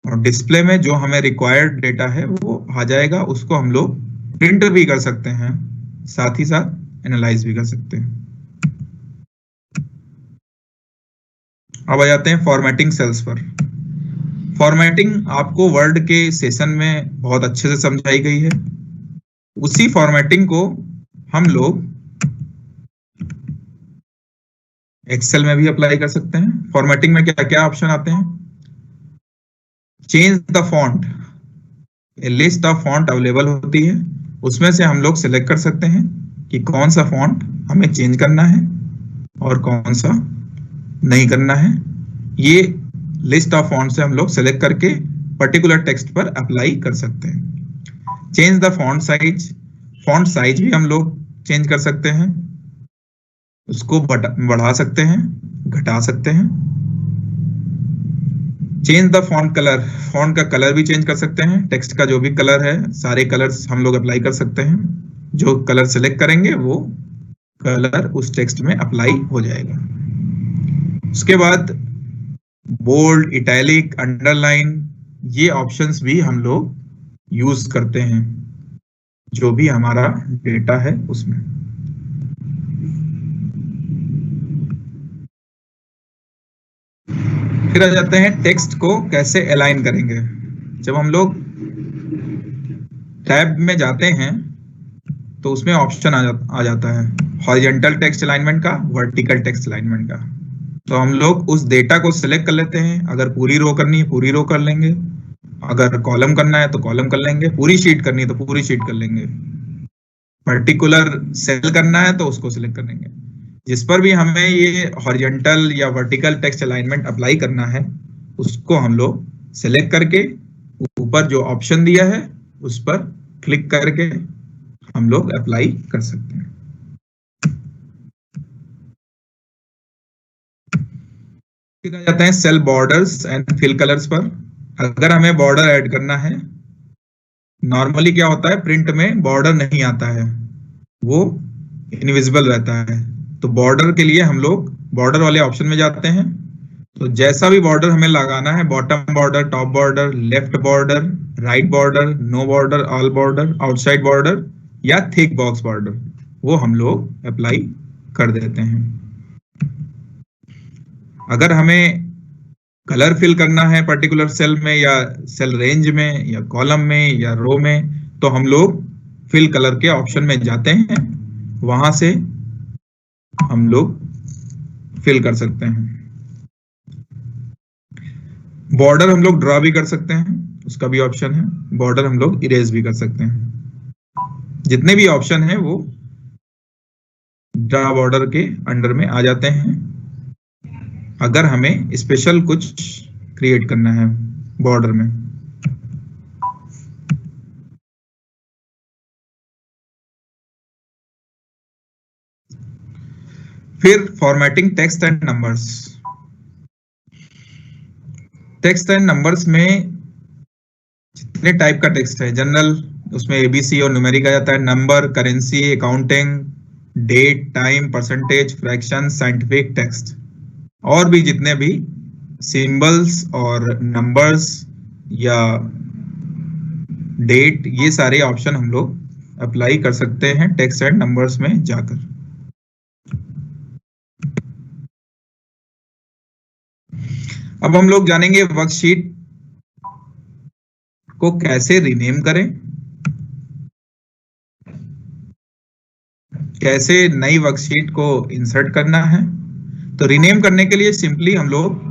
और डिस्प्ले में जो हमें रिक्वायर्ड डेटा है वो आ जाएगा। उसको हम लोग प्रिंट भी कर सकते हैं, साथ ही साथ एनालाइज भी कर सकते हैं। अब आ जाते हैं फॉर्मेटिंग सेल्स पर। फॉर्मेटिंग आपको वर्ड के सेशन में बहुत अच्छे से समझाई गई है। उसी फॉर्मेटिंग को हम लोग एक्सेल में भी अप्लाई कर सकते हैं। फॉर्मेटिंग में क्या क्या ऑप्शन आते हैं? Change the font, list of font available होती है, उसमें से हम लोग सिलेक्ट कर सकते हैं कि कौन सा फॉन्ट हमें चेंज करना है और कौन सा नहीं करना है। ये लिस्ट ऑफ फॉन्ट से हम लोग सिलेक्ट करके पर्टिकुलर टेक्स्ट पर अप्लाई कर सकते हैं। चेंज द फॉन्ट साइज भी हम लोग चेंज कर सकते हैं, उसको बढ़ा सकते हैं, घटा सकते हैं। Change the font colour, font का कलर भी चेंज कर सकते हैं। टेक्स्ट का जो भी कलर है सारे कलर्स हम लोग अप्लाई कर सकते हैं। जो कलर सिलेक्ट करेंगे वो कलर उस टेक्स्ट में अप्लाई हो जाएगा। उसके बाद बोल्ड, इटैलिक, अंडरलाइन, ये ऑप्शंस भी हम लोग यूज करते हैं जो भी हमारा डेटा है उसमें। फिर आ जाते हैं टेक्स्ट को कैसे अलाइन करेंगे। जब हम लोग टैब में जाते हैं तो उसमें ऑप्शन आ जाता है हॉरिजॉन्टल टेक्स्ट अलाइनमेंट का, वर्टिकल टेक्स्ट अलाइनमेंट का। तो हम लोग उस डेटा को सिलेक्ट कर लेते हैं। अगर पूरी रो करनी है पूरी रो कर लेंगे, अगर कॉलम करना है तो कॉलम कर लेंगे, पूरी शीट करनी है तो पूरी शीट कर लेंगे, पर्टिकुलर सेल करना है तो उसको सिलेक्ट कर लेंगे। जिस पर भी हमें ये हॉरिजॉन्टल या वर्टिकल टेक्स्ट अलाइनमेंट अप्लाई करना है उसको हम लोग सिलेक्ट करके ऊपर जो ऑप्शन दिया है उस पर क्लिक करके हम लोग अप्लाई कर सकते हैं। फिर आ जाते हैं cell borders and fill colours पर। अगर हमें बॉर्डर ऐड करना है, नॉर्मली क्या होता है प्रिंट में बॉर्डर नहीं आता है, वो इनविजिबल रहता है। तो बॉर्डर के लिए हम लोग बॉर्डर वाले ऑप्शन में जाते हैं। तो जैसा भी बॉर्डर हमें लगाना है, bottom border, top border, left border, right border, no border, all border, outside border या थिक बॉक्स बॉर्डर, वो हम लोग अप्लाई कर देते हैं। अगर हमें कलर फिल करना है पर्टिकुलर सेल में या सेल रेंज में या कॉलम में या रो में, तो हम लोग फिल कलर के ऑप्शन में जाते हैं, वहां से हम लोग फिल कर सकते हैं। बॉर्डर हम लोग ड्रॉ भी कर सकते हैं, उसका भी ऑप्शन है। बॉर्डर हम लोग इरेज भी कर सकते हैं। जितने भी ऑप्शन है वो ड्रॉ बॉर्डर के अंडर में आ जाते हैं, अगर हमें स्पेशल कुछ क्रिएट करना है बॉर्डर में। फिर formatting text and numbers. Text and numbers में जितने टाइप का टेक्स्ट है, जनरल उसमें एबीसी और न्यूमेरिक आ जाता है, number, currency, accounting, date, time, percentage, fraction, scientific text, और भी जितने भी सिंबल्स और नंबर्स या डेट, ये सारे ऑप्शन हम लोग अप्लाई कर सकते हैं टेक्स्ट एंड नंबर्स में जाकर। अब हम लोग जानेंगे वर्कशीट को कैसे रीनेम करें, कैसे नई वर्कशीट को इंसर्ट करना है। तो रीनेम करने के लिए सिंपली हम लोग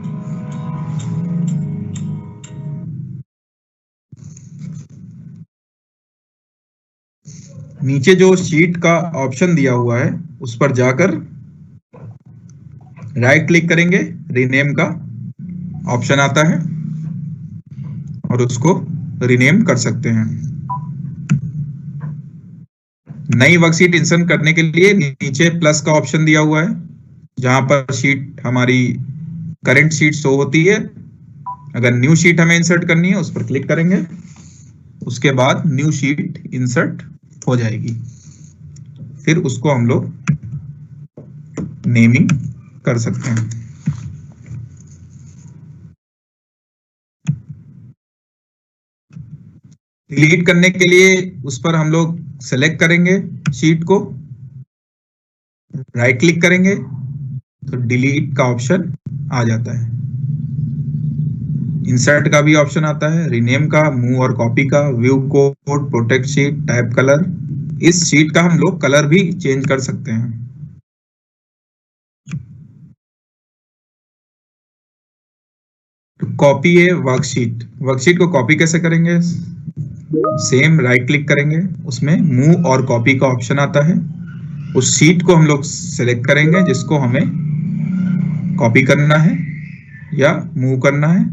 नीचे जो शीट का ऑप्शन दिया हुआ है उस पर जाकर राइट क्लिक करेंगे, रीनेम का ऑप्शन आता है और उसको रीनेम कर सकते हैं। नई वर्कशीट इंसर्ट करने के लिए नीचे प्लस का ऑप्शन दिया हुआ है, जहां पर शीट हमारी करंट शीट शो होती है। अगर न्यू शीट हमें इंसर्ट करनी है उस पर क्लिक करेंगे, उसके बाद न्यू शीट इंसर्ट हो जाएगी। फिर उसको हम लोग नेमिंग कर सकते हैं। डिलीट करने के लिए उस पर हम लोग सेलेक्ट करेंगे शीट को, राइट क्लिक करेंगे तो डिलीट का ऑप्शन आ जाता है। इंसर्ट का भी ऑप्शन आता है, रीनेम का, मूव और कॉपी का, view code, protect sheet, type colour. इस शीट का हम लोग कलर भी चेंज कर सकते हैं। कॉपी है वर्कशीट, वर्कशीट को कॉपी कैसे करेंगे? सेम राइट क्लिक करेंगे, उसमें मूव और कॉपी का ऑप्शन आता है। उस शीट को हम लोग सेलेक्ट करेंगे जिसको हमें कॉपी करना है या मूव करना है,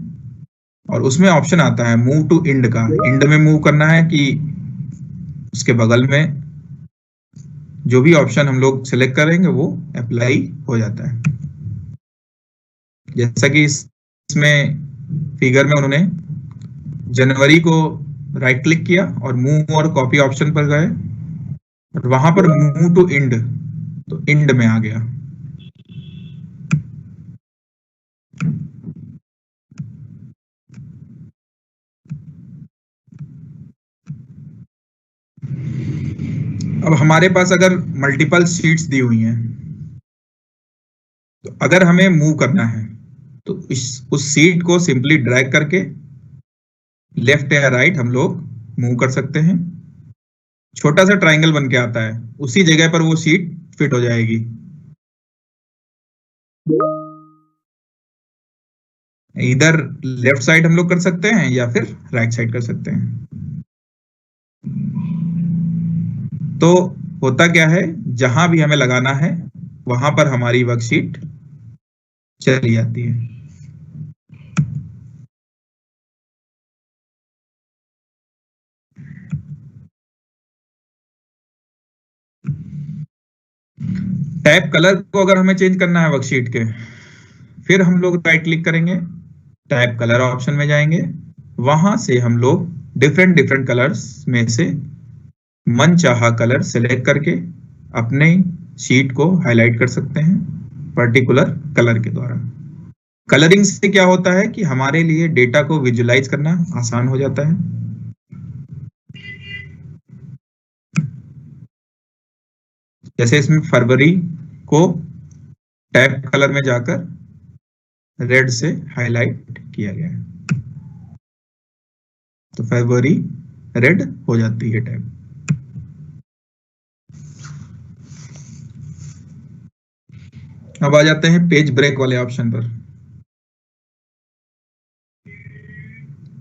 और उसमें ऑप्शन आता है मूव टू इंड का, इंड में मूव करना है कि उसके बगल में। जो भी ऑप्शन हम लोग सेलेक्ट करेंगे वो अप्लाई हो जाता है। जैसा कि इसमें फिगर में उन्होंने जनवरी को राइट क्लिक किया और मूव और कॉपी ऑप्शन पर गए और वहां पर मूव टू इंड, तो इंड में आ गया। अब हमारे पास अगर मल्टीपल शीट्स दी हुई हैं, तो अगर हमें मूव करना है तो उस शीट को सिंपली ड्रैग करके लेफ्ट या राइट हम लोग मूव कर सकते हैं। छोटा सा ट्रायंगल बन के आता है, उसी जगह पर वो शीट फिट हो जाएगी। इधर लेफ्ट साइड हम लोग कर सकते हैं या फिर राइट साइड कर सकते हैं। तो होता क्या है, जहां भी हमें लगाना है वहां पर हमारी वर्कशीट चली जाती है। टैब कलर को अगर हमें चेंज करना है वर्कशीट के, फिर हम लोग राइट क्लिक करेंगे, टैब कलर ऑप्शन में जाएंगे, वहां से हम लोग डिफरेंट डिफरेंट कलर्स में से मनचाहा कलर सेलेक्ट करके अपने शीट को हाईलाइट कर सकते हैं पर्टिकुलर कलर के द्वारा। कलरिंग से क्या होता है कि हमारे लिए डेटा को विजुलाइज करना आसान हो जाता है। जैसे इसमें फरवरी को टैब कलर में जाकर रेड से हाईलाइट किया गया है, तो फरवरी रेड हो जाती है टैब। अब आ जाते हैं पेज ब्रेक वाले ऑप्शन पर।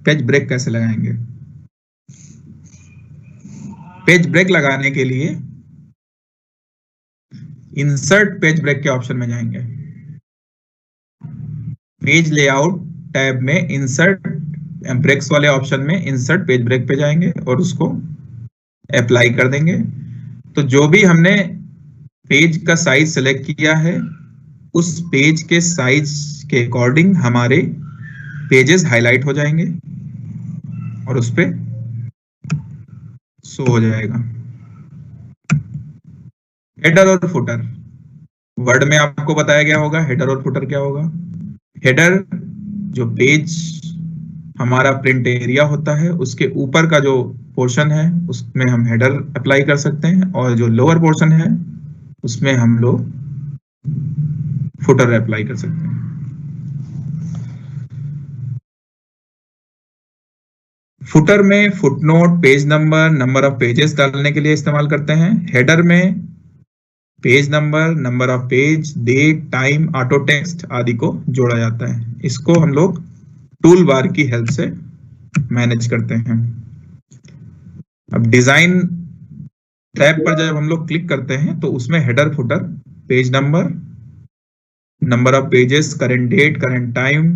पेज ब्रेक कैसे लगाएंगे? पेज ब्रेक लगाने के लिए इंसर्ट पेज ब्रेक के ऑप्शन में जाएंगे, पेज लेआउट टैब में इंसर्ट ब्रेक्स वाले ऑप्शन में इंसर्ट पेज ब्रेक पे जाएंगे और उसको अप्लाई कर देंगे। तो जो भी हमने पेज का साइज सेलेक्ट किया है, उस पेज के साइज के अकॉर्डिंग हमारे पेजेस हाईलाइट हो जाएंगे और उस पे शो हो जाएगा। हेडर और फुटर, वर्ड में आपको बताया गया होगा हेडर और फुटर क्या होगा। हेडर जो पेज हमारा प्रिंट एरिया होता है, उसके ऊपर का जो पोर्शन है उसमें हम हेडर अप्लाई कर सकते हैं, और जो लोअर पोर्शन है उसमें हम लोग फुटर अप्लाई कर सकते हैं। फुटर में footnote, page number, number of pages डालने के लिए इस्तेमाल करते हैं। हेडर में page number, number of page, date, time, auto text आदि को जोड़ा जाता है। इसको हम लोग टूल बार की हेल्प से मैनेज करते हैं। अब डिजाइन टैब पर जब हम लोग क्लिक करते हैं तो उसमें header, footer, page number, number of pages, current date, current time,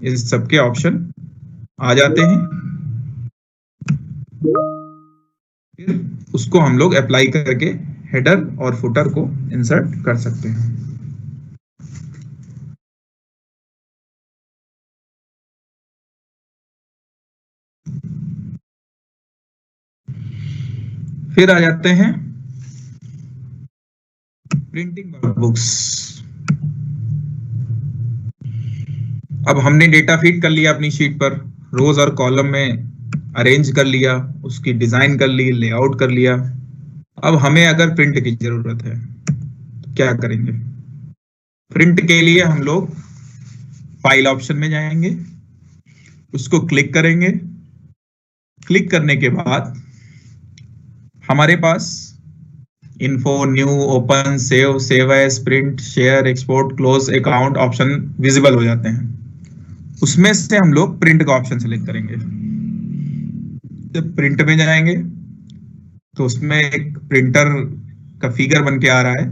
इस सब के ऑप्शन आ जाते हैं। फिर उसको हम लोग अप्लाई करके हेडर और फुटर को इंसर्ट कर सकते हैं। फिर आ जाते हैं प्रिंटिंग वर्कबुक्स। अब हमने डेटा फीड कर लिया अपनी शीट पर, रोज और कॉलम में अरेंज कर लिया, उसकी डिजाइन कर ली, लेआउट कर लिया। अब हमें अगर प्रिंट की जरूरत है तो क्या करेंगे? प्रिंट के लिए हम लोग फाइल ऑप्शन में जाएंगे, उसको क्लिक करेंगे। क्लिक करने के बाद हमारे पास info, new, open, save, save as, print, share, export, close account option visible हो जाते हैं। उसमें से हम लोग प्रिंट का ऑप्शन सेलेक्ट करेंगे। जब प्रिंट में जाएंगे तो उसमें एक प्रिंटर का फिगर बन के आ रहा है,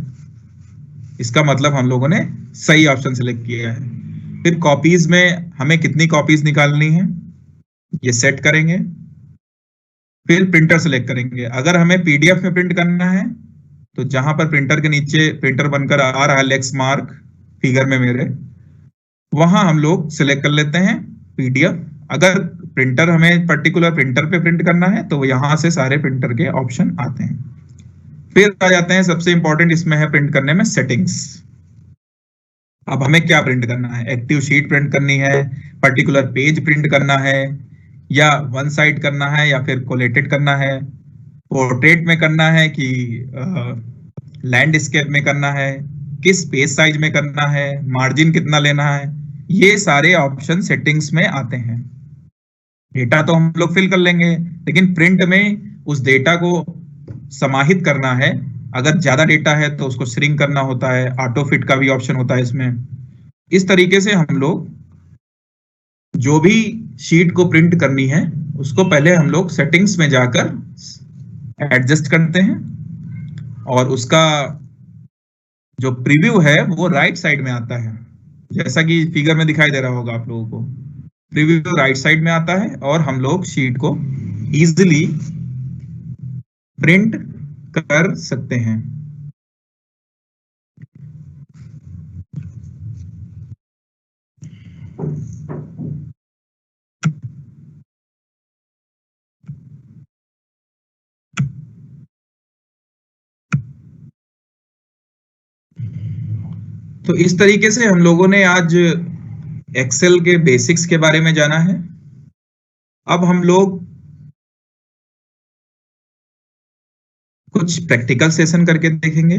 इसका मतलब हम लोगों ने सही ऑप्शन सेलेक्ट किया है। फिर कॉपीज में हमें कितनी कॉपीज निकालनी है ये सेट करेंगे। फिर प्रिंटर सेलेक्ट करेंगे। अगर हमें पीडीएफ में प्रिंट करना है तो जहां पर प्रिंटर के नीचे प्रिंटर बनकर आ रहा है लेक्स मार्क फिगर में मेरे, वहां हम लोग सिलेक्ट कर लेते हैं पीडीएफ। अगर प्रिंटर हमें पर्टिकुलर प्रिंटर पे प्रिंट करना है तो यहां से सारे प्रिंटर के ऑप्शन आते हैं। फिर आ जाते हैं सबसे इंपॉर्टेंट इसमें है प्रिंट करने में सेटिंग्स। अब हमें क्या प्रिंट करना है? एक्टिव शीट प्रिंट करनी है, पर्टिकुलर पेज प्रिंट करना है, या वन साइड करना है, या फिर कोलेटेड करना है, पोर्ट्रेट में करना है कि लैंडस्केप में करना है, किस पेज साइज में करना है, मार्जिन कितना लेना है, ये सारे ऑप्शन सेटिंग्स में आते हैं। डेटा तो हम लोग फिल कर लेंगे, लेकिन प्रिंट में उस डेटा को समाहित करना है। अगर ज्यादा डेटा है तो उसको श्रिंक करना होता है, ऑटो फिट का भी ऑप्शन होता है इसमें। इस तरीके से हम लोग जो भी शीट को प्रिंट करनी है उसको पहले हम लोग सेटिंग्स में जाकर एडजस्ट करते हैं, और उसका जो प्रीव्यू है वो राइट साइड में आता है, जैसा कि फिगर में दिखाई दे रहा होगा आप लोगों को। प्रीव्यू राइट साइड में आता है और हम लोग शीट को इजीली प्रिंट कर सकते हैं। तो इस तरीके से हम लोगों ने आज एक्सेल के बेसिक्स के बारे में जाना है। अब हम लोग कुछ प्रैक्टिकल सेशन करके देखेंगे।